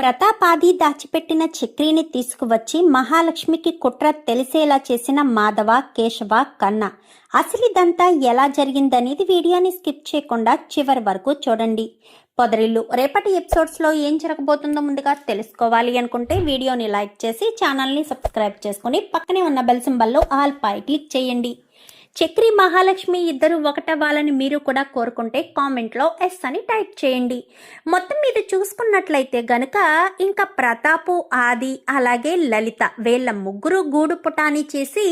ప్రతాపాది దాచిపెట్టిన చక్రిని తీసుకువచ్చి మహాలక్ష్మికి కుట్ర తెలిసేలా చేసిన మాధవ, కేశవ, కన్న. అసలిదంతా ఎలా జరిగిందనేది వీడియోని స్కిప్ చేయకుండా చివరి వరకు చూడండి. పొదరిల్లు రేపటి ఎపిసోడ్స్లో ఏం జరగబోతుందో ముందుగా తెలుసుకోవాలి అనుకుంటే వీడియోని లైక్ చేసి ఛానల్ని సబ్స్క్రైబ్ చేసుకుని పక్కనే ఉన్న బెల్ సింబల్లో ఆల్ పై క్లిక్ చేయండి. చక్రి, మహాలక్ష్మి ఇద్దరు ఒకటవ్వాలని మీరు కూడా కోరుకుంటే కామెంట్లో ఎస్ అని టైప్ చేయండి. మొత్తం మీద చూసుకున్నట్లయితే గనుక ఇంకా ప్రతాపు, ఆది అలాగే లలిత వీళ్ళ ముగ్గురు గూడు పుటాని చేసి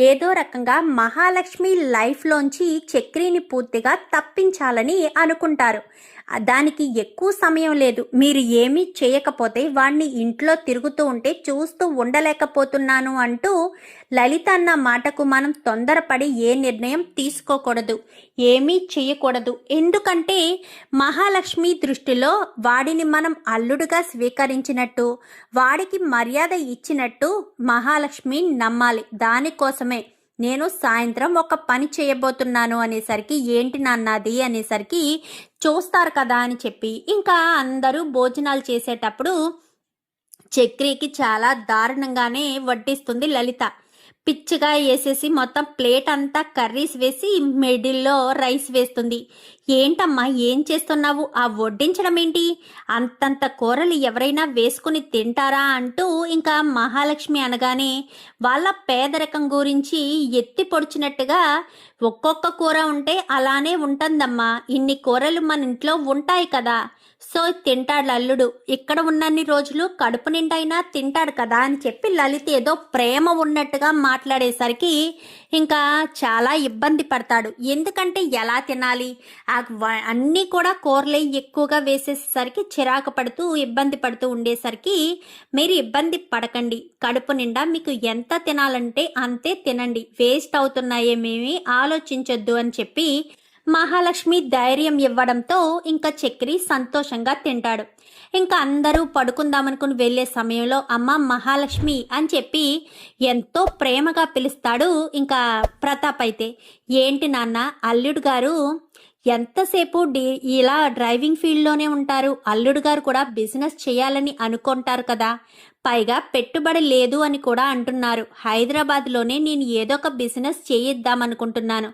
ఏదో రకంగా మహాలక్ష్మి లైఫ్లోంచి చక్రిని పూర్తిగా తప్పించాలని అనుకుంటారు. దానికి ఎక్కువ సమయం లేదు. మీరు ఏమీ చేయకపోతే వాణ్ణి ఇంట్లో తిరుగుతూ ఉంటే చూస్తూ ఉండలేకపోతున్నాను అంటూ లలిత అన్న మాటకు మనం తొందరపడి ఏ నిర్ణయం తీసుకోకూడదు, ఏమీ చేయకూడదు. ఎందుకంటే మహాలక్ష్మి దృష్టిలో వాడిని మనం అల్లుడుగా స్వీకరించినట్టు, వాడికి మర్యాద ఇచ్చినట్టు మహాలక్ష్మి నమ్మాలి. దానికోసమే నేను సాయంత్రం ఒక పని చేయబోతున్నాను అనేసరికి ఏంటి నాన్నది అనేసరికి చూస్తారు కదా అని చెప్పి ఇంకా అందరూ భోజనాలు చేసేటప్పుడు చక్రికి చాలా దారుణంగానే వడ్డిస్తుంది లలిత. పిచ్చిగా వేసేసి మొత్తం ప్లేట్ అంతా కర్రీస్ వేసి మిడిల్లో రైస్ వేస్తుంది. ఏంటమ్మా ఏం చేస్తున్నావు? ఆ వడ్డించడం ఏంటి? అంతంత కూరలు ఎవరైనా వేసుకుని తింటారా అంటూ ఇంకా మహాలక్ష్మి అనగానే వాళ్ళ పేదరికం గురించి ఎత్తి పొడిచినట్టుగా ఒక్కొక్క కూర ఉంటే అలానే ఉంటుందమ్మా, ఇన్ని కూరలు మన ఇంట్లో ఉంటాయి కదా, సో తింటాడు అల్లుడు, ఇక్కడ ఉన్నన్ని రోజులు కడుపు నిండైనా తింటాడు కదా అని చెప్పి లలిత ఏదో ప్రేమ ఉన్నట్టుగా మాట్లాడేసరికి ఇంకా చాలా ఇబ్బంది పడతాడు. ఎందుకంటే ఎలా తినాలి, అన్నీ కూడా కూరలే ఎక్కువగా వేసేసరికి చిరాకు పడుతూ ఇబ్బంది పడుతూ ఉండేసరికి మీరు ఇబ్బంది పడకండి, కడుపు నిండా మీకు ఎంత తినాలంటే అంతే తినండి, వేస్ట్ అవుతున్నాయేమేమి ఆలోచించొద్దు అని చెప్పి మహాలక్ష్మి ధైర్యం ఇవ్వడంతో ఇంకా చక్రి సంతోషంగా తింటాడు. ఇంకా అందరూ పడుకుందామనుకుని వెళ్ళే సమయంలో అమ్మ మహాలక్ష్మి అని చెప్పి ఎంతో ప్రేమగా పిలుస్తాడు ఇంకా ప్రతాప్. అయితే ఏంటి నాన్న, అల్లుడు గారు ఎంతసేపు ఇలా డ్రైవింగ్ ఫీల్డ్లోనే ఉంటారు, అల్లుడు గారు కూడా బిజినెస్ చేయాలని అనుకుంటారు కదా, పైగా పెట్టుబడి లేదు అని కూడా అంటున్నారు. హైదరాబాద్లోనే నేను ఏదో ఒక బిజినెస్ చేయిద్దామనుకుంటున్నాను,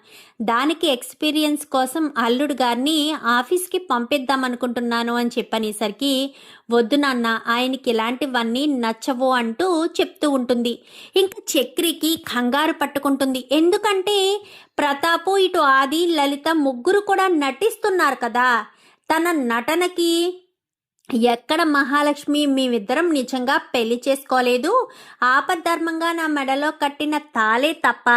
దానికి ఎక్స్పీరియన్స్ కోసం అల్లుడు గారిని ఆఫీస్కి పంపిద్దామనుకుంటున్నాను అని చెప్పనేసరికి వద్దు నాన్న, ఆయనకి ఇలాంటివన్నీ నచ్చవు అంటూ చెప్తూ ఉంటుంది. ఇంకా చక్రికి కంగారు పట్టుకుంటుంది. ఎందుకంటే ప్రతాపు, ఇటు ఆది, లలిత ముగ్గురు కూడా నటిస్తున్నారు కదా. తన నటనకి ఎక్కడ మహాలక్ష్మి మేమిద్దరం నిజంగా పెళ్లి చేసుకోలేదు, ఆపద్ధర్మంగా నా మెడలో కట్టిన తాళే తప్ప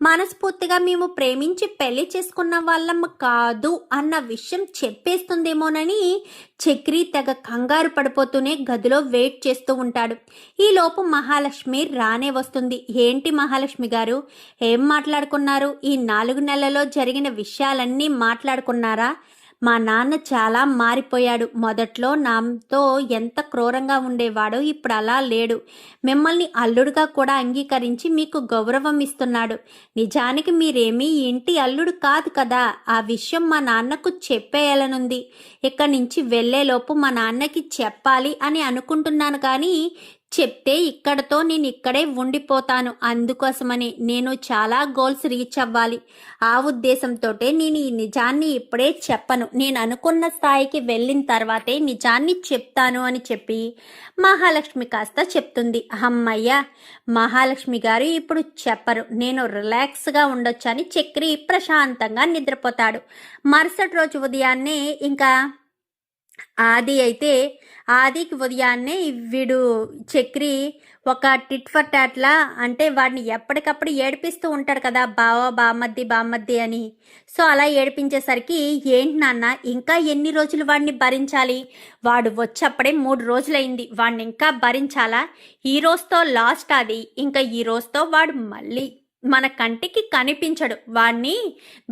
మనస్ఫూర్తిగా మేము ప్రేమించి పెళ్లి చేసుకున్న వాళ్ళం కాదు అన్న విషయం చెప్పేస్తుందేమోనని చక్రి తెగ కంగారు పడిపోతూనే గదిలో వెయిట్ చేస్తూ ఉంటాడు. ఈలోపు మహాలక్ష్మి రానే వస్తుంది. ఏంటి మహాలక్ష్మి గారు, ఏం మాట్లాడుకున్నారు? ఈ 4 నెలల్లో జరిగిన విషయాలన్నీ మాట్లాడుకున్నారా? మా నాన్న చాలా మారిపోయాడు. మొదట్లో నాతో ఎంత క్రూరంగా ఉండేవాడో ఇప్పుడు అలా లేడు. మిమ్మల్ని అల్లుడుగా కూడా అంగీకరించి మీకు గౌరవం ఇస్తున్నాడు. నిజానికి మీరేమీ ఇంటి అల్లుడు కాదు కదా. ఆ విషయం మా నాన్నకు చెప్పేయాలనుంది. ఇక్కడి నుంచి వెళ్లేలోపు మా నాన్నకి చెప్పాలి అని అనుకుంటున్నాను, కానీ చెప్తే ఇక్కడతో నేను ఇక్కడే ఉండిపోతాను. అందుకోసమని నేను చాలా గోల్స్ రీచ్ అవ్వాలి. ఆ ఉద్దేశంతో నేను ఈ నిజాన్ని ఇప్పుడే చెప్పను, నేను అనుకున్న స్థాయికి వెళ్ళిన తర్వాతే నిజాన్ని చెప్తాను అని చెప్పి మహాలక్ష్మి కాస్త చెప్తుంది. అమ్మయ్య, మహాలక్ష్మి గారు ఇప్పుడు చెప్పరు, నేను రిలాక్స్గా ఉండొచ్చు అని చక్రి ప్రశాంతంగా నిద్రపోతాడు. మరుసటి రోజు ఉదయాన్నే ఇంకా ఆదికి ఉదయాన్నే వీడు చక్రి ఒక టిట్ ఫర్ టాట్లా, అంటే వాడిని ఎప్పటికప్పుడు ఏడిపిస్తూ ఉంటాడు కదా, బామ్మద్ది అని. సో అలా ఏడిపించేసరికి ఏంటి నాన్న, ఇంకా ఎన్ని రోజులు వాడిని భరించాలి? వాడు వచ్చేప్పుడే 3 రోజులైంది, వాడిని ఇంకా భరించాలా? ఈ రోజుతో లాస్ట్ అది, ఇంకా ఈ రోజుతో వాడు మళ్ళీ మన కంటికి కనిపించడు, వాణ్ణి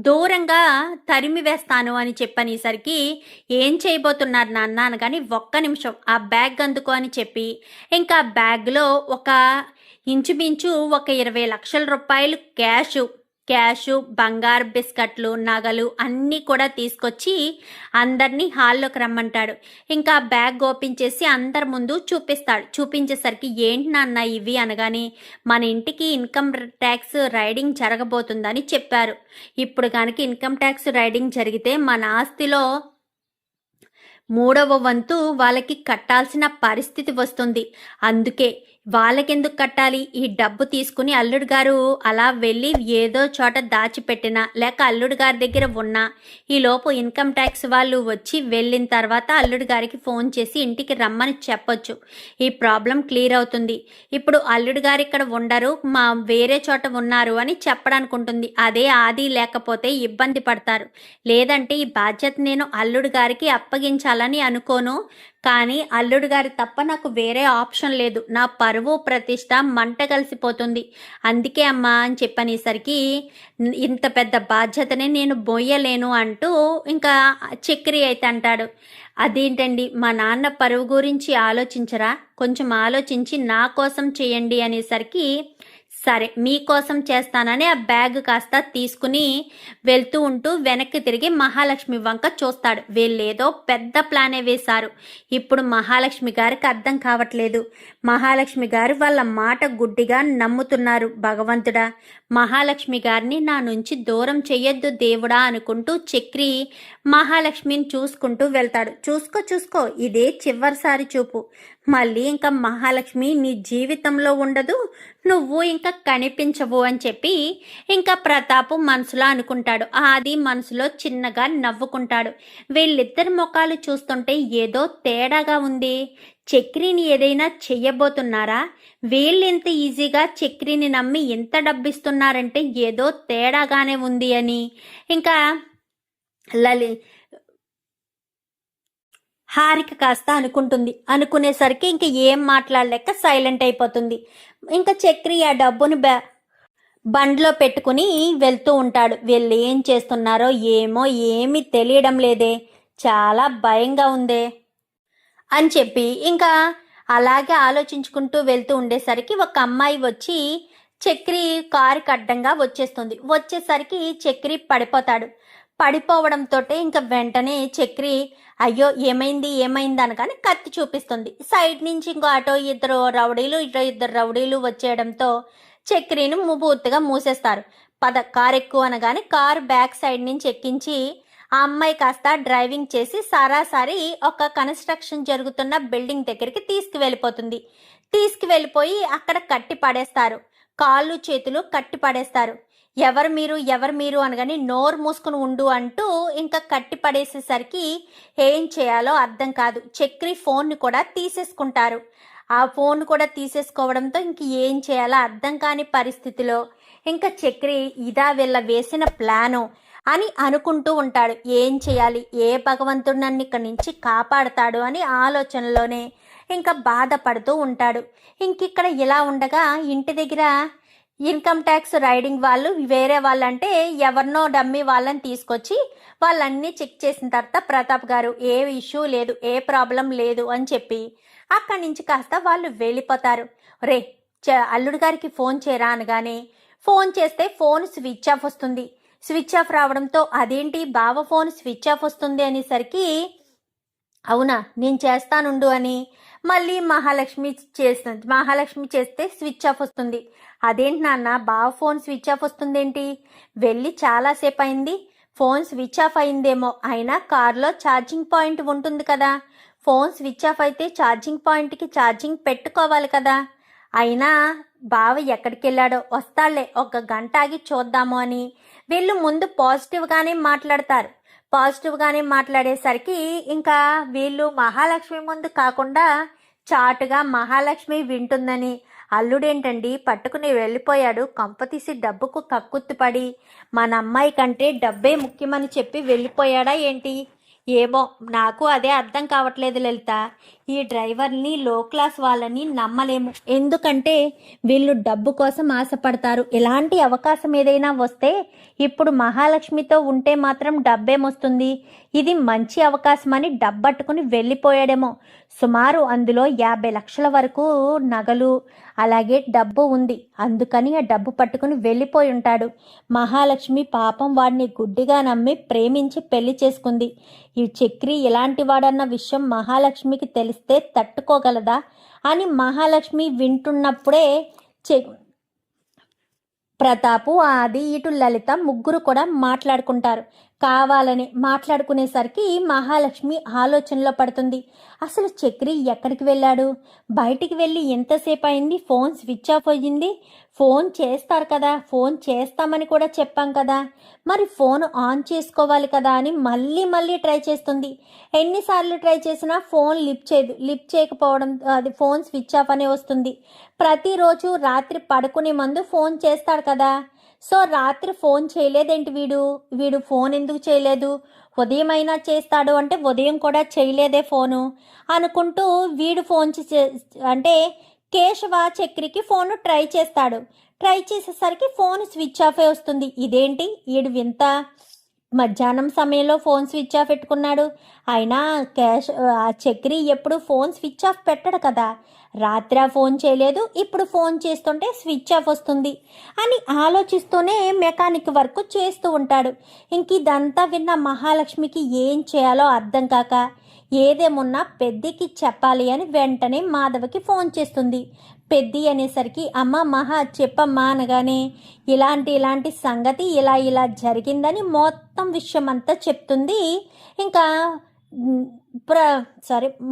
దూరంగా తరిమి వేస్తాను అని చెప్పనేసరికి ఏం చేయబోతున్నారు నాన్న అనగాని ఒక్క నిమిషం ఆ బ్యాగ్ అందుకో అని చెప్పి ఇంకా బ్యాగ్లో ఒక ఇంచుమించు ఒక 20 లక్షల రూపాయలు క్యాషు, బంగారు బిస్కట్లు, నగలు అన్నీ కూడా తీసుకొచ్చి అందరినీ హాల్లోకి రమ్మంటాడు. ఇంకా బ్యాగ్ ఓపెన్ చేసి అందరి ముందు చూపిస్తాడు. చూపించేసరికి ఏంటి నాన్న ఇవి అనగానే మన ఇంటికి ఇన్కమ్ ట్యాక్స్ రైడింగ్ జరగబోతుందని చెప్పారు. ఇప్పుడు కనుక ఇన్కమ్ ట్యాక్స్ రైడింగ్ జరిగితే మన ఆస్తిలో 3వ వంతు వాళ్ళకి కట్టాల్సిన పరిస్థితి వస్తుంది. అందుకే వాళ్ళకెందుకు కట్టాలి? ఈ డబ్బు తీసుకుని అల్లుడు గారు అలా వెళ్ళి ఏదో చోట దాచిపెట్టినా లేక అల్లుడు గారి దగ్గర ఉన్నా ఈలోపు ఇన్కమ్ ట్యాక్స్ వాళ్ళు వచ్చి వెళ్ళిన తర్వాత అల్లుడు గారికి ఫోన్ చేసి ఇంటికి రమ్మని చెప్పొచ్చు. ఈ ప్రాబ్లం క్లియర్ అవుతుంది. ఇప్పుడు అల్లుడు గారు ఇక్కడ ఉండరు, మా వేరే చోట ఉన్నారు అని చెప్పడానికి ఉంటుంది. అదే ఆది లేకపోతే ఇబ్బంది పడతారు. లేదంటే ఈ బాధ్యత నేను అల్లుడు గారికి అప్పగించాలని అనుకోను, కానీ అల్లుడు గారి తప్ప నాకు వేరే ఆప్షన్ లేదు. నా పరువు ప్రతిష్ట మంట కలిసిపోతుంది. అందుకే అమ్మా అని చెప్పనేసరికి ఇంత పెద్ద బాధ్యతని నేను మోయలేను అంటూ ఇంకా చక్రి అయితే అంటాడు, అదేంటండి మా నాన్న పరువు గురించి ఆలోచించరా? కొంచెం ఆలోచించి నా కోసం చేయండి అనేసరికి సరే మీకోసం చేస్తానని ఆ బ్యాగ్ కాస్త తీసుకుని వెళ్తూ ఉంటూ వెనక్కి తిరిగి మహాలక్ష్మి వంక చూస్తాడు. వీళ్ళేదో పెద్ద ప్లానే వేశారు. ఇప్పుడు మహాలక్ష్మి గారికి అర్థం కావట్లేదు. మహాలక్ష్మి గారు వాళ్ళ మాట గుడ్డిగా నమ్ముతున్నారు. భగవంతుడా, మహాలక్ష్మి గారిని నా నుంచి దూరం చెయ్యొద్దు దేవుడా అనుకుంటూ చక్రి మహాలక్ష్మిని చూసుకుంటూ వెళ్తాడు. చూసుకో ఇదే చివరిసారి చూపు. మళ్ళీ ఇంకా మహాలక్ష్మి నీ జీవితంలో ఉండదు, నువ్వు ఇంకా కనిపించవు అని చెప్పి ఇంకా ప్రతాపు మనసులో అనుకుంటాడు. ఆది మనసులో చిన్నగా నవ్వుకుంటాడు. వీళ్ళిద్దరి ముఖాలు చూస్తుంటే ఏదో తేడాగా ఉంది. చక్రిని ఏదైనా చెయ్యబోతున్నారా? వీళ్ళు ఇంత ఈజీగా చక్రిని నమ్మి ఎంత డబ్బిస్తున్నారంటే ఏదో తేడాగానే ఉంది అని ఇంకా హారిక కాస్త అనుకుంటుంది. అనుకునేసరికి ఇంక ఏం మాట్లాడలేక సైలెంట్ అయిపోతుంది. ఇంకా చక్రి ఆ డబ్బుని బండ్లో పెట్టుకుని వెళ్తూ ఉంటాడు. వీళ్ళు ఏం చేస్తున్నారో ఏమో ఏమీ తెలియడం లేదే, చాలా భయంగా ఉందే అని చెప్పి ఇంకా అలాగే ఆలోచించుకుంటూ వెళ్తూ ఉండేసరికి ఒక అమ్మాయి వచ్చి చక్రి కారుకి అడ్డంగా వచ్చేసరికి చక్రి పడిపోతాడు. పడిపోవడంతో ఇంకా వెంటనే చక్రి అయ్యో ఏమైంది అనగానే కత్తి చూపిస్తుంది. సైడ్ నుంచి ఇంకో అటో ఇద్దరు రౌడీలు వచ్చేయడంతో చక్రిని పూర్తిగా మూసేస్తారు. కారు ఎక్కువ అనగానే కారు బ్యాక్ సైడ్ నుంచి ఎక్కించి ఆ అమ్మాయి కాస్త డ్రైవింగ్ చేసి సరాసరి ఒక కన్స్ట్రక్షన్ జరుగుతున్న బిల్డింగ్ దగ్గరికి తీసుకువెళ్ళిపోయి అక్కడ కట్టి పడేస్తారు. కాళ్ళు చేతులు కట్టి పడేస్తారు. ఎవరు మీరు అనగాని నోరు మూసుకుని ఉండు అంటూ ఇంకా కట్టి పడేసేసరికి ఏం చేయాలో అర్థం కాదు. చక్రి ఫోన్ని కూడా తీసేసుకుంటారు. ఆ ఫోన్ కూడా తీసేసుకోవడంతో ఇంక ఏం చేయాలో అర్థం కాని పరిస్థితిలో ఇంకా చక్రి ఇదా వీళ్ళ వేసిన ప్లాను అని అనుకుంటూ ఉంటాడు. ఏం చేయాలి, ఏ భగవంతుడు నన్ను ఇక్కడి నుంచి కాపాడతాడు అని ఆలోచనలోనే ఇంకా బాధపడుతూ ఉంటాడు. ఇంకిక్కడ ఇలా ఉండగా ఇంటి దగ్గర ఇన్కమ్ ట్యాక్స్ రైడింగ్ వాళ్ళు వేరే వాళ్ళంటే ఎవరినో డమ్మీ వాళ్ళని తీసుకొచ్చి వాళ్ళన్నీ చెక్ చేసిన తర్వాత ప్రతాప్ గారు ఏ ఇష్యూ లేదు, ఏ ప్రాబ్లం లేదు అని చెప్పి అక్కడి నుంచి కాస్త వాళ్ళు వెళ్ళిపోతారు. రే అల్లుడు గారికి ఫోన్ చేయరా అనగానే ఫోన్ చేస్తే ఫోన్ స్విచ్ ఆఫ్ వస్తుంది. స్విచ్ ఆఫ్ రావడంతో అదేంటి బావ ఫోన్ స్విచ్ ఆఫ్ వస్తుంది అనేసరికి అవునా నేను చేస్తానుండు అని మళ్ళీ మహాలక్ష్మి చేస్తే స్విచ్ ఆఫ్ వస్తుంది. అదేంటి నాన్న బావ ఫోన్ స్విచ్ ఆఫ్ వస్తుందేంటి? వెళ్ళి చాలాసేపు అయింది, ఫోన్ స్విచ్ ఆఫ్ అయిందేమో. అయినా కారులో ఛార్జింగ్ పాయింట్ ఉంటుంది కదా, ఫోన్ స్విచ్ ఆఫ్ అయితే ఛార్జింగ్ పాయింట్కి ఛార్జింగ్ పెట్టుకోవాలి కదా. అయినా బావ ఎక్కడికి వెళ్ళాడో, వస్తాళ్లే 1 గంట ఆగి చూద్దాము అని వీళ్ళు ముందు పాజిటివ్గానే మాట్లాడేసరికి ఇంకా వీళ్ళు మహాలక్ష్మి ముందు కాకుండా చాటుగా మహాలక్ష్మి వింటుందని అల్లుడేంటండి పట్టుకుని వెళ్ళిపోయాడు, కంపతీసి డబ్బుకు కక్కుత్తిపడి మన అమ్మాయి కంటే డబ్బే ముఖ్యమని చెప్పి వెళ్ళిపోయాడా ఏంటి? ఏమో నాకు అదే అర్థం కావట్లేదు లలిత. ఈ డ్రైవర్ని లో క్లాస్ వాళ్ళని నమ్మలేము, ఎందుకంటే వీళ్ళు డబ్బు కోసం ఆశపడతారు. ఇలాంటి అవకాశం ఏదైనా వస్తే ఇప్పుడు మహాలక్ష్మితో ఉంటే మాత్రం డబ్బేమొస్తుంది? ఇది మంచి అవకాశం అని డబ్బట్టుకుని వెళ్ళిపోయాడేమో. సుమారు అందులో 50 లక్షల వరకు నగలు అలాగే డబ్బు ఉంది, అందుకని ఆ డబ్బు పట్టుకుని వెళ్ళిపోయి ఉంటాడు. మహాలక్ష్మి పాపం వాడిని గుడ్డిగా నమ్మి ప్రేమించి పెళ్లి చేసుకుంది. ఈ చక్రి ఎలాంటి వాడన్న విషయం మహాలక్ష్మికి తెలిస్తే తట్టుకోగలదా అని మహాలక్ష్మి వింటున్నప్పుడే ప్రతాపు, ఆది, ఇటు లలిత ముగ్గురు కూడా మాట్లాడుకుంటారు. కావాలని మాట్లాడుకునేసరికి మహాలక్ష్మి ఆలోచనలో పడుతుంది. అసలు చక్రి ఎక్కడికి వెళ్ళాడు? బయటికి వెళ్ళి ఎంతసేపు అయింది? ఫోన్ స్విచ్ ఆఫ్ అయ్యింది. ఫోన్ చేస్తారు కదా, ఫోన్ చేస్తామని కూడా చెప్పాం కదా, మరి ఫోన్ ఆన్ చేసుకోవాలి కదా అని మళ్ళీ మళ్ళీ ట్రై చేస్తుంది. ఎన్నిసార్లు ట్రై చేసినా ఫోన్ లిఫ్ట్ చేయకపోవడం, అది ఫోన్ స్విచ్ ఆఫ్ అనే వస్తుంది. ప్రతిరోజు రాత్రి పడుకునే ముందు ఫోన్ చేస్తాడు కదా, సో రాత్రి ఫోన్ చేయలేదేంటి వీడు ఫోన్ ఎందుకు చేయలేదు? ఉదయం అయినా చేస్తాడు అంటే ఉదయం కూడా చేయలేదే ఫోను అనుకుంటూ వీడు ఫోన్ అంటే కేశవ చక్రికి ఫోన్ ట్రై చేస్తాడు. ట్రై చేసేసరికి ఫోన్ స్విచ్ ఆఫే వస్తుంది. ఇదేంటి వీడు వింత, మధ్యాహ్నం సమయంలో ఫోన్ స్విచ్ ఆఫ్ పెట్టుకున్నాడు. అయినా ఆ చక్రి ఎప్పుడు ఫోన్ స్విచ్ ఆఫ్ పెట్టడు కదా, రాత్రి ఫోన్ చేయలేదు, ఇప్పుడు ఫోన్ చేస్తుంటే స్విచ్ ఆఫ్ వస్తుంది అని ఆలోచిస్తూనే మెకానిక్ వర్క్ చేస్తూ ఉంటాడు. ఇంక ఇదంతా విన్న మహాలక్ష్మికి ఏం చేయాలో అర్థం కాక ఏదేమున్నా పెద్దికి చెప్పాలి అని వెంటనే మాధవకి ఫోన్ చేస్తుంది. పెద్ది అనేసరికి అమ్మ మహా చెప్పమ్మా అనగానే ఇలాంటి సంగతి ఇలా జరిగిందని మొత్తం విషయం అంతా చెప్తుంది. ఇంకా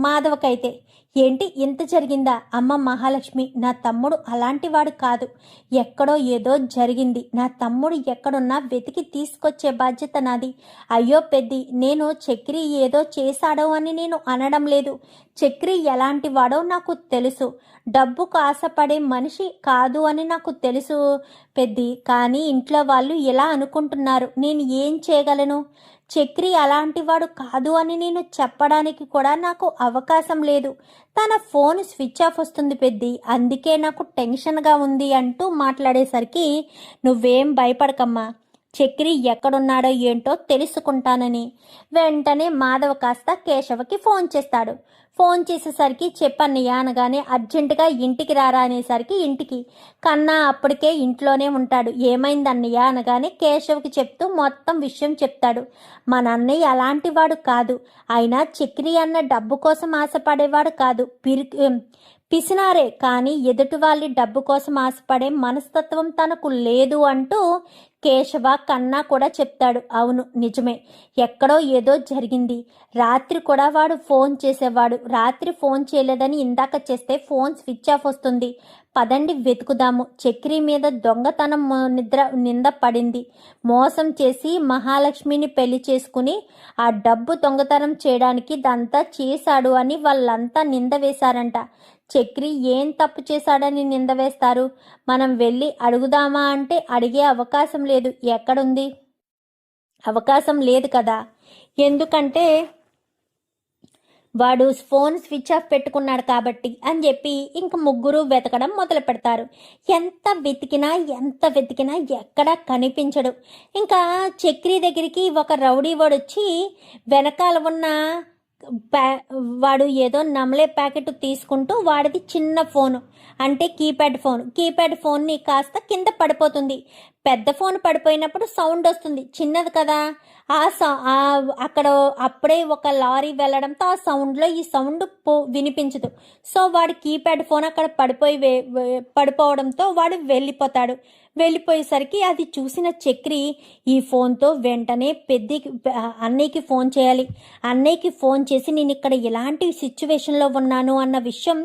మాధవకైతే ఏంటి ఇంత జరిగిందా? అమ్మ మహాలక్ష్మి, నా తమ్ముడు అలాంటి వాడు కాదు, ఎక్కడో ఏదో జరిగింది, నా తమ్ముడు ఎక్కడున్నా వెతికి తీసుకొచ్చే బాధ్యత నాది. అయ్యో పెద్ది, నేను చక్రి ఏదో చేశాడో అని నేను అనడం లేదు. చక్రి ఎలాంటి వాడో నాకు తెలుసు, డబ్బుకు ఆశపడే మనిషి కాదు అని నాకు తెలుసు పెద్ది. కానీ ఇంట్లో వాళ్ళు ఎలా అనుకుంటున్నారు, నేను ఏం చేయగలను? చక్రి అలాంటి వాడు కాదు అని నేను చెప్పడానికి కూడా నాకు అవకాశం లేదు. తన ఫోన్ స్విచ్ ఆఫ్ వస్తుంది పెద్ది, అందుకే నాకు టెన్షన్గా ఉంది అంటూ మాట్లాడేసరికి నువ్వేం భయపడకమ్మా, చక్రి ఎక్కడున్నాడో ఏంటో తెలుసుకుంటానని వెంటనే మాధవ కాస్త కేశవకి ఫోన్ చేస్తాడు. ఫోన్ చేసేసరికి చెప్పన్నయ్య అనగానే అర్జెంటుగా ఇంటికి రారా అనేసరికి ఇంటికి, కన్నా అప్పటికే ఇంట్లోనే ఉంటాడు. ఏమైంది అన్నయ్య అనగానే కేశవ్కి చెప్తూ మొత్తం విషయం చెప్తాడు. మా అన్నయ్య అలాంటి వాడు కాదు, అయినా చక్రి అన్న డబ్బు కోసం ఆశపడేవాడు కాదు, పిసినారే, కానీ ఎదుటి వాళ్ళ డబ్బు కోసం ఆశపడే మనస్తత్వం తనకు లేదు అంటూ కేశవ కన్నా కూడా చెప్తాడు. అవును నిజమే, ఎక్కడో ఏదో జరిగింది. రాత్రి కూడా వాడు ఫోన్ చేసేవాడు, రాత్రి ఫోన్ చేయలేదని ఇందాక చేస్తే ఫోన్ స్విచ్ ఆఫ్ వస్తుంది. పదండి వెతుకుదాము. చక్రి మీద దొంగతనం నింద పడింది. మోసం చేసి మహాలక్ష్మిని పెళ్లి చేసుకుని ఆ డబ్బు దొంగతనం చేయడానికి ఇదంతా చేశాడు అని వాళ్ళంతా నింద వేశారంట. చక్రి ఏం తప్పు చేశాడని నింద వేస్తారు? మనం వెళ్ళి అడుగుదామా అంటే అడిగే అవకాశం లేదు. ఎక్కడుంది? అవకాశం లేదు కదా, ఎందుకంటే వాడు ఫోన్ స్విచ్ ఆఫ్ పెట్టుకున్నాడు కాబట్టి అని చెప్పి ఇంక ముగ్గురు వెతకడం మొదలు పెడతారు. ఎంత వెతికినా ఎక్కడా కనిపించడు. ఇంకా చక్రి దగ్గరికి ఒక రౌడీ వాడు వచ్చి వెనకాల ఉన్న వాడు ఏదో నమలే ప్యాకెట్ తీసుకుంటూ వాడిది చిన్న ఫోను, అంటే కీప్యాడ్ ఫోన్ని కాస్త కింద పడిపోతుంది. పెద్ద ఫోన్ పడిపోయినప్పుడు సౌండ్ వస్తుంది, చిన్నది కదా, అక్కడ అప్పుడే ఒక లారీ వెళ్ళడంతో ఆ సౌండ్లో ఈ సౌండ్ వినిపించదు. సో వాడు కీప్యాడ్ ఫోన్ అక్కడ పడిపోవడంతో వాడు వెళ్ళిపోయేసరికి అది చూసిన చక్రి ఈ ఫోన్తో వెంటనే అన్నయ్యకి ఫోన్ చేయాలి, అన్నయ్యకి ఫోన్ చేసి నేను ఇక్కడ ఎలాంటి సిచ్యువేషన్లో ఉన్నాను అన్న విషయం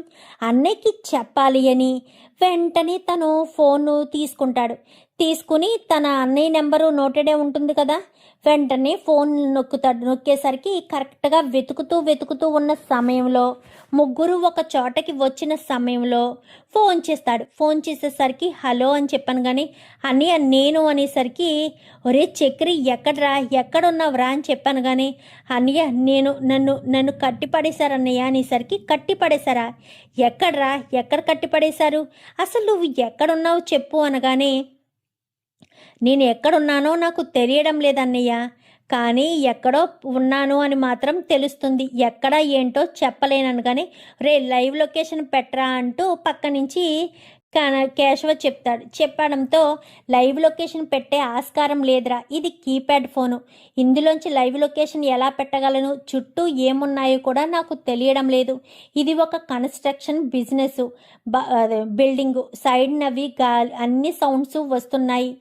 అన్నయ్యకి చెప్పాలి అని వెంటనే తను ఫోను తీసుకుని తన అన్నయ్య నెంబరు నోటెడే ఉంటుంది కదా, వెంటనే ఫోన్ నొక్కేసరికి కరెక్ట్గా వెతుకుతూ ఉన్న సమయంలో ముగ్గురు ఒక చోటకి వచ్చిన సమయంలో ఫోన్ చేస్తాడు. ఫోన్ చేసేసరికి హలో అని చెప్పాను కానీ అన్నయ్య నేను అనేసరికి ఒరే చక్రి ఎక్కడున్నావురా అని చెప్పాను కానీ అన్నయ్య నన్ను కట్టిపడేశారు అన్నయ్య అనేసరికి కట్టిపడేశారా? ఎక్కడ కట్టిపడేశారు? అసలు నువ్వు ఎక్కడున్నావు చెప్పు అనగానే నేను ఎక్కడున్నానో నాకు తెలియడం లేదన్నయ్య, కానీ ఎక్కడో ఉన్నాను అని మాత్రం తెలుస్తుంది. ఎక్కడ ఏంటో చెప్పలేనను కానీ లైవ్ లొకేషన్ పెట్టరా అంటూ పక్క నుంచి కేశవ చెప్పడంతో లైవ్ లొకేషన్ పెట్టే ఆస్కారం లేదురా, ఇది కీప్యాడ్ ఫోను, ఇందులోంచి లైవ్ లొకేషన్ ఎలా పెట్టగలను, చుట్టూ ఏమున్నాయో కూడా నాకు తెలియడం లేదు, ఇది ఒక కన్స్ట్రక్షన్ బిజినెస్ బిల్డింగు, సైడ్ నవి అన్ని సౌండ్స్ వస్తున్నాయి,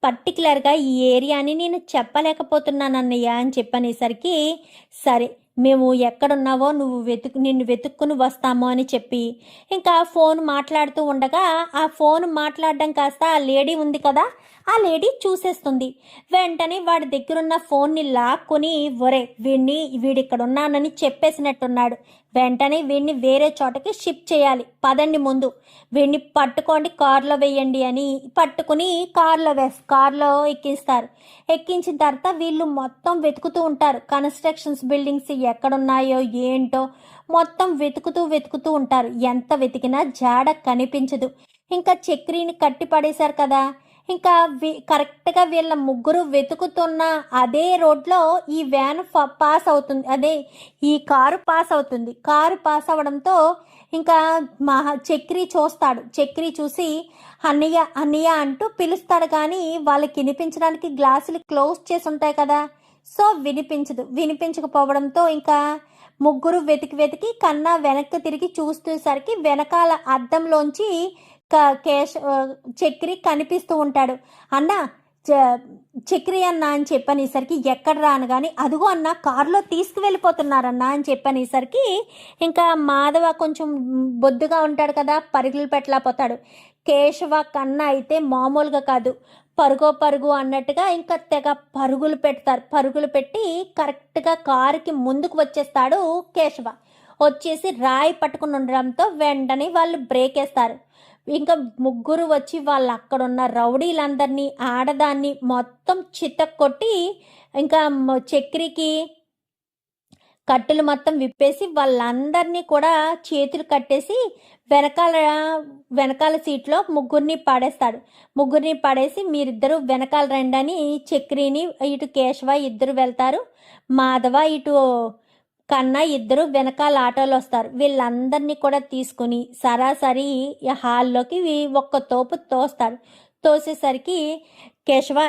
పర్టికులర్గా ఈ ఏరియాని నేను చెప్పలేకపోతున్నాను అన్నయ్య అని చెప్పనేసరికి, సరే మేము ఎక్కడున్నావో నిన్ను వెతుక్కుని వస్తాము అని చెప్పి ఇంకా ఫోన్ మాట్లాడుతూ ఉండగా ఆ ఫోన్ మాట్లాడడం కాస్త ఆ లేడీ ఉంది కదా, ఆ లేడీ చూసేస్తుంది. వెంటనే వాడి దగ్గరున్న ఫోన్ని లాక్కొని వీడిక్కడ ఉన్నానని చెప్పేసినట్టున్నాడు. వెంటనే వీడిని వేరే చోటకి షిఫ్ట్ చేయాలి, పదండి ముందు వీడిని పట్టుకోండి, కారులో వేయండి అని పట్టుకుని కారులో ఎక్కిస్తారు. ఎక్కించిన తర్వాత వీళ్ళు మొత్తం వెతుకుతూ ఉంటారు, కన్స్ట్రక్షన్స్ బిల్డింగ్స్ ఎక్కడున్నాయో ఏంటో మొత్తం వెతుకుతూ ఉంటారు. ఎంత వెతికినా జాడ కనిపించదు. ఇంకా చక్రిని కట్టి పడేశారు కదా, ఇంకా కరెక్ట్గా వీళ్ళ ముగ్గురు వెతుకుతున్న అదే రోడ్లో ఈ వ్యాన్ పాస్ అవుతుంది, అదే ఈ కారు పాస్ అవుతుంది. కారు పాస్ అవడంతో ఇంకా చక్రి చూసి అన్నయ్య అన్నయ్య అంటూ పిలుస్తాడు. కానీ వాళ్ళకి వినిపించడానికి గ్లాసులు క్లోజ్ చేసి ఉంటాయి కదా, సో వినిపించకపోవడంతో ఇంకా ముగ్గురు వెతికి కన్నా వెనక్కి తిరిగి చూసేసరికి వెనకాల అద్దంలోంచి చక్రి కనిపిస్తూ ఉంటాడు. అన్న చక్రి అన్న అని చెప్పనేసరికి ఎక్కడ రాను కానీ అదిగో అన్న కారులో తీసుకువెళ్ళిపోతున్నారన్న అని చెప్పనేసరికి ఇంకా మాధవ కొంచెం బొద్దుగా ఉంటాడు కదా, పరుగులు పెట్టలేకపోతాడు. కేశవ కన్నా అయితే మామూలుగా కాదు, పరుగు అన్నట్టుగా ఇంకా తెగ పరుగులు పెట్టి కరెక్ట్గా కారుకి ముందుకు వచ్చేస్తాడు కేశవ. వచ్చేసి రాయి పట్టుకుని ఉండడంతో వెంటనే వాళ్ళు బ్రేక్ వేస్తారు. ఇంకా ముగ్గురు వచ్చి వాళ్ళు అక్కడున్న రౌడీలందరినీ ఆడదాన్ని మొత్తం చితక్కొట్టి ఇంకా చక్రికి కట్టెలు మొత్తం విప్పేసి వాళ్ళందరినీ కూడా చేతులు కట్టేసి వెనకాల సీట్లో ముగ్గురిని పడేసి మీరిద్దరు వెనకాల రండి అని చక్రిని ఇటు కేశవ ఇద్దరు వెళ్తారు, మాధవ ఇటు కన్నా ఇద్దరు వెనకాల ఆటోలో వస్తారు. వీళ్ళందరినీ కూడా తీసుకుని సరాసరి హాల్లోకి ఒక్క తోపు తోసేసరికి కేశవ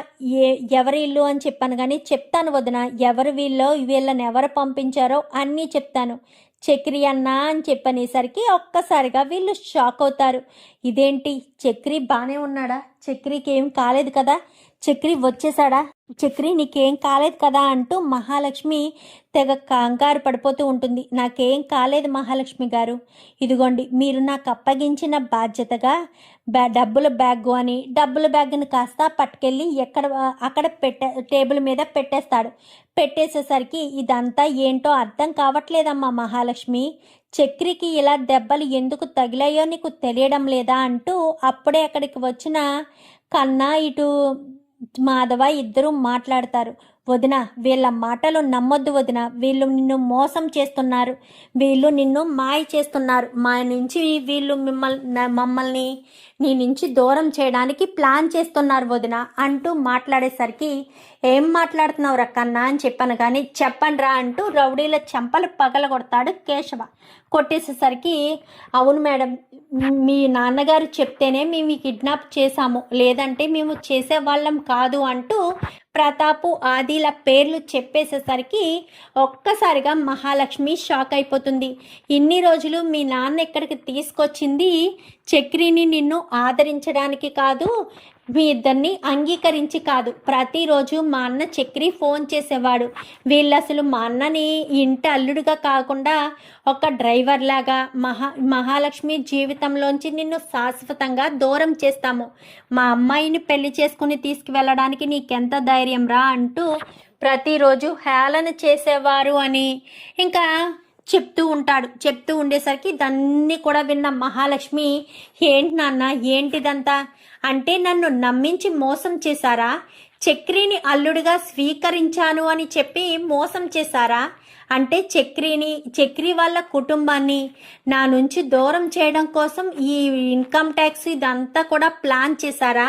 ఎవరి ఇల్లు అని చెప్పాను కానీ చెప్తాను వదిన, ఎవరు వీళ్ళని ఎవరు పంపించారో అన్నీ చెప్తాను, చక్రి అన్న అని చెప్పనేసరికి ఒక్కసారిగా వీళ్ళు షాక్ అవుతారు. ఇదేంటి చక్రి బాగానే ఉన్నాడా, చక్రికి ఏం కాలేదు కదా, చక్రి వచ్చేసాడా, చక్రి నీకేం కాలేదు కదా అంటూ మహాలక్ష్మి తెగ కంగారు పడిపోతూ ఉంటుంది. నాకేం కాలేదు మహాలక్ష్మి గారు, ఇదిగోండి మీరు నాకు అప్పగించిన బాధ్యతగా డబ్బుల బ్యాగ్ని కాస్త పట్టుకెళ్ళి అక్కడ టేబుల్ మీద పెట్టేసేసరికి ఇదంతా ఏంటో అర్థం కావట్లేదమ్మా మహాలక్ష్మి, చక్రికి ఇలా దెబ్బలు ఎందుకు తగిలాయో నీకు తెలియడం లేదా అంటూ అప్పుడే అక్కడికి వచ్చిన కన్నా ఇటు మాధవ ఇద్దరు మాట్లాడతారు. వదిన వీళ్ళ మాటలు నమ్మొద్దు వదిన, వీళ్ళు నిన్ను మోసం చేస్తున్నారు, వీళ్ళు నిన్ను మాయ చేస్తున్నారు, మా నుంచి వీళ్ళు మమ్మల్ని నీ నుంచి దూరం చేయడానికి ప్లాన్ చేస్తున్నారు వదిన అంటూ మాట్లాడేసరికి ఏం మాట్లాడుతున్నావు రక్కన్నా అని చెప్పాను కానీ చెప్పండి రా అంటూ రౌడీల చెంపలు పగలగొడతాడు కేశవ. కొట్టేసేసరికి అవును మేడం, మీ నాన్నగారు చెప్తేనే మేము కిడ్నాప్ చేశాము, లేదంటే మేము చేసేవాళ్ళం కాదు అంటూ ప్రతాపు ఆదిల పేర్లు చెప్పేసేసరికి ఒక్కసారిగా మహాలక్ష్మి షాక్ అయిపోతుంది. ఇన్ని రోజులు మీ నాన్న ఇక్కడికి తీసుకొచ్చింది చక్రిని నిన్ను ఆదరించడానికి కాదు, మీ ఇద్దరిని అంగీకరించి కాదు, ప్రతిరోజు మా అన్న చక్రి ఫోన్ చేసేవాడు, వీళ్ళు అసలు మా అన్నని ఇంటి అల్లుడుగా కాకుండా ఒక డ్రైవర్ లాగా మహాలక్ష్మి జీవితంలోంచి నిన్ను శాశ్వతంగా దూరం చేస్తాము, మా అమ్మాయిని పెళ్లి చేసుకుని తీసుకువెళ్ళడానికి నీకెంత ధైర్యం రా అంటూ ప్రతిరోజు హేళన చేసేవారు అని ఇంకా చెప్తూ ఉండేసరికి దాన్ని కూడా విన్న మహాలక్ష్మి ఏంటి నాన్న ఏంటిదంతా అంటే నన్ను నమ్మించి మోసం చేశారా, చక్రిని అల్లుడిగా స్వీకరించాను అని చెప్పి మోసం చేశారా, అంటే చక్రి వాళ్ళ కుటుంబాన్ని నా నుంచి దూరం చేయడం కోసం ఈ ఇన్కమ్ ట్యాక్స్ ఇదంతా కూడా ప్లాన్ చేశారా,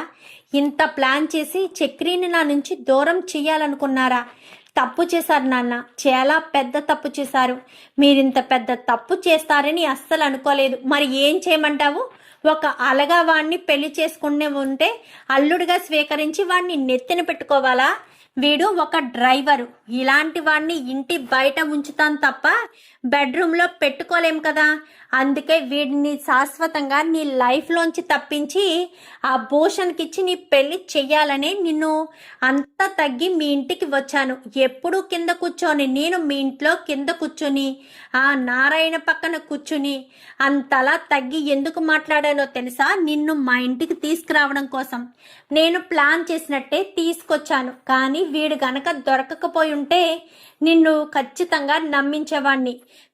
ఇంత ప్లాన్ చేసి చక్రిని నా నుంచి దూరం చేయాలనుకున్నారా, తప్పు చేశారు నాన్న, చాలా పెద్ద తప్పు చేశారు. మీరింత పెద్ద తప్పు చేస్తారని అస్సలు అనుకోలేదు. మరి ఏం చేయమంటావు? ఒక అలగా వాడిని పెళ్లి చేసుకునే ఉంటే అల్లుడిగా స్వీకరించి వాడిని నెత్తిన పెట్టుకోవాలా? వీడు ఒక డ్రైవరు. ఇలాంటి వాడిని ఇంటి బయట ఉంచుతాను తప్ప బెడ్రూమ్లో పెట్టుకోలేం కదా. అందుకే వీడిని శాశ్వతంగా నీ లైఫ్లోంచి తప్పించి ఆ భూషణ్కి ఇచ్చి నీ పెళ్లి చెయ్యాలని నిన్ను అంతా తగ్గి మీ ఇంటికి వచ్చాను. ఎప్పుడూ కింద కూర్చొని నేను మీ ఇంట్లో కింద కూర్చొని ఆ నారాయణ పక్కన కూర్చుని అంతలా తగ్గి ఎందుకు మాట్లాడానో తెలుసా? నిన్ను మా ఇంటికి తీసుకురావడం కోసం నేను ప్లాన్ చేసినట్టే తీసుకొచ్చాను. కానీ వీడు గనక దొరకకపోయి ఉంటే నిన్ను ఖచ్చితంగా నమ్మించేవాణ్ణి.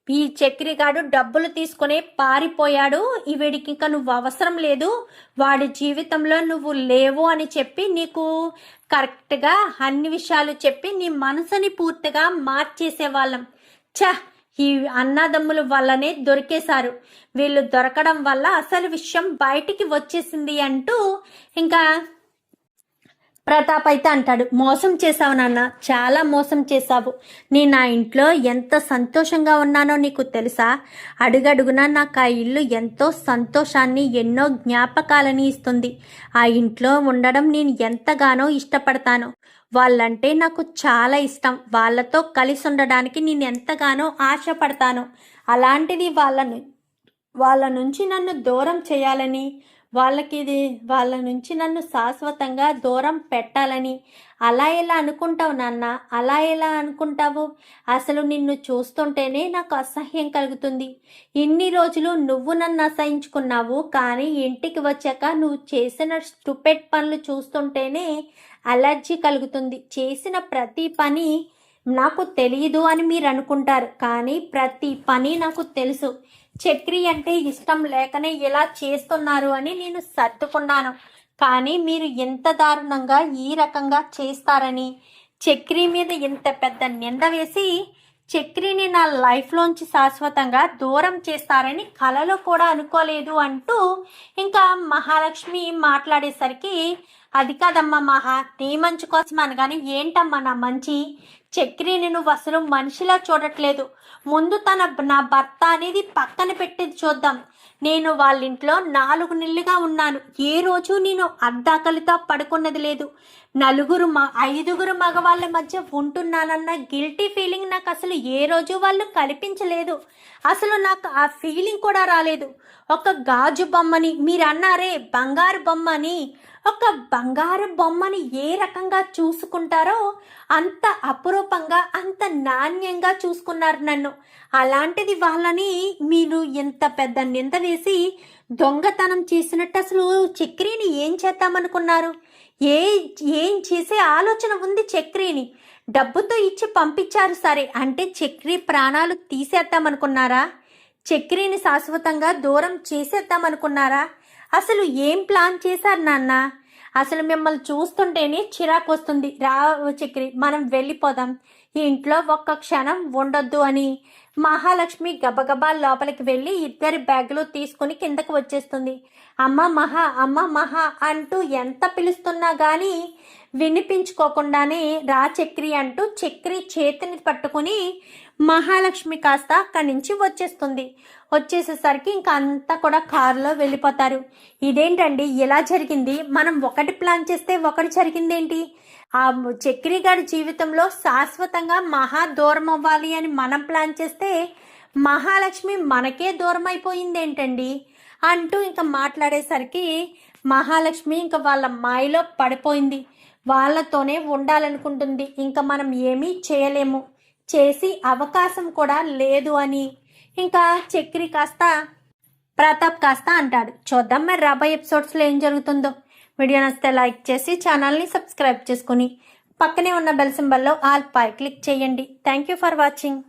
ఈ చక్రిగాడు డబ్బులు తీసుకుని పారిపోయాడు, వీడికి ఇంకా నువ్వు అవసరం లేదు, వాడి జీవితంలో నువ్వు లేవు అని చెప్పి నీకు కరెక్ట్గా అన్ని విషయాలు చెప్పి నీ మనసుని పూర్తిగా మార్చేసేవాళ్ళం. ఈ అన్నదమ్ముల వల్లనే దొరికేశారు. వీళ్ళు దొరకడం వల్ల అసలు విషయం బయటికి వచ్చేసింది అంటూ ఇంకా ప్రతాప్ అయితే అంటాడు, మోసం చేశావు నాన్న, చాలా మోసం చేశావు. నా ఇంట్లో ఎంత సంతోషంగా ఉన్నానో నీకు తెలుసా? అడుగడుగునా నాకు ఆ ఇల్లు ఎంతో సంతోషాన్ని, ఎన్నో జ్ఞాపకాలని ఇస్తుంది. ఆ ఇంట్లో ఉండడం నేను ఎంతగానో ఇష్టపడతాను. వాళ్ళంటే నాకు చాలా ఇష్టం. వాళ్ళతో కలిసి ఉండడానికి నేను ఎంతగానో ఆశపడతాను. అలాంటిది వాళ్ళ నుంచి నన్ను దూరం చేయాలని, వాళ్ళ నుంచి నన్ను శాశ్వతంగా దూరం పెట్టాలని అలా ఎలా అనుకుంటావు నాన్న? అలా ఎలా అనుకుంటావు? అసలు నిన్ను చూస్తుంటేనే నాకు అసహ్యం కలుగుతుంది. ఇన్ని రోజులు నువ్వు నన్ను అసహించుకున్నావు, కానీ ఇంటికి వచ్చాక నువ్వు చేసిన స్టూపిడ్ పనులు చూస్తుంటేనే అలర్జీ కలుగుతుంది. చేసిన ప్రతి పని నాకు తెలియదు అని మీరు అనుకుంటారు, కానీ ప్రతి పని నాకు తెలుసు. చక్రి అంటే ఇష్టం లేకనే ఇలా చేస్తున్నారు అని నేను సర్దుకున్నాను. కానీ మీరు ఎంత దారుణంగా ఈ రకంగా చేస్తారని, చక్రి మీద ఇంత పెద్ద నింద వేసి చక్రిని నా లైఫ్లోంచి శాశ్వతంగా దూరం చేస్తారని కలలో కూడా అనుకోలేదు అంటూ ఇంకా మహాలక్ష్మి మాట్లాడేసరికి, అది కాదమ్మా మహా, నీ మంచి కోసం అనగానే ఏంటమ్మా నా మంచి? చక్రిని నువ్వు అసలు మనిషిలా చూడట్లేదు. ముందు నా భర్త అనేది పక్కన పెట్టేది చూద్దాం. నేను వాళ్ళ ఇంట్లో 4 నెలలుగా ఉన్నాను. ఏ రోజు నేను అద్దాకలితో పడుకున్నది లేదు. 5 మగవాళ్ళ మధ్య ఉంటున్నానన్న గిల్టీ ఫీలింగ్ నాకు అసలు ఏ రోజు వాళ్ళు కల్పించలేదు. అసలు నాకు ఆ ఫీలింగ్ కూడా రాలేదు. ఒక గాజు బొమ్మని, మీరు అన్నారే బంగారు బొమ్మని, ఒక బంగారు బొమ్మని ఏ రకంగా చూసుకుంటారో అంత అపురూపంగా, అంత నాణ్యంగా చూసుకున్నారు నన్ను. అలాంటిది వాళ్ళని మీరు ఎంత పెద్ద నింద వేసి దొంగతనం చేసినట్టు అసలు చక్రిని ఏం చేద్దామనుకున్నారు? ఏం చేసే ఆలోచన ఉంది చక్రిని? డబ్బుతో ఇచ్చి పంపించారు సరే, అంటే చక్రి ప్రాణాలు తీసేద్దామనుకున్నారా? చక్రిని శాశ్వతంగా దూరం చేసేద్దామనుకున్నారా? అసలు ఏం ప్లాన్ చేశారు నాన్న? అసలు మిమ్మల్ని చూస్తుంటేనే చిరాకు వస్తుంది. రా చక్రి, మనం వెళ్ళిపోదాం, ఈ ఇంట్లో ఒక్క క్షణం ఉండొద్దు అని మహాలక్ష్మి గబగబా లోపలికి వెళ్ళి 2 బ్యాగులు తీసుకుని కిందకు వచ్చేస్తుంది. అమ్మ మహా అంటూ ఎంత పిలుస్తున్నా కానీ వినిపించుకోకుండానే రా చక్రి అంటూ చక్రి చేతిని పట్టుకుని మహాలక్ష్మి కాస్త అక్కడి నుంచి వచ్చేస్తుంది. వచ్చేసేసరికి ఇంకా అంతా కూడా కారులో వెళ్ళిపోతారు. ఇదేంటండి ఇలా జరిగింది? మనం ఒకటి ప్లాన్ చేస్తే ఒకటి జరిగిందేంటి? ఆ చక్రి గారి జీవితంలో శాశ్వతంగా మహా దూరం అవ్వాలి అని మనం ప్లాన్ చేస్తే మహాలక్ష్మి మనకే దూరం అయిపోయింది ఏంటండి అంటూ ఇంకా మాట్లాడేసరికి మహాలక్ష్మి ఇంకా వాళ్ళ మాయలో పడిపోయింది. వాళ్ళతోనే ఉండాలనుకుంటుంది. ఇంకా మనం ఏమీ చేయలేము, చేసి అవకాశం కూడా లేదు అని ఇంకా చక్రి కాస్త ప్రతాప్ కాస్త అంటాడు. చూద్దాం మరి రాబోయే ఎపిసోడ్స్లో ఏం జరుగుతుందో. వీడియో నచ్చితే లైక్ చేసి ఛానల్ని సబ్స్క్రైబ్ చేసుకుని పక్కనే ఉన్న బెల్ సింబల్లో ఆల్ పై క్లిక్ చేయండి. Thank you for watching.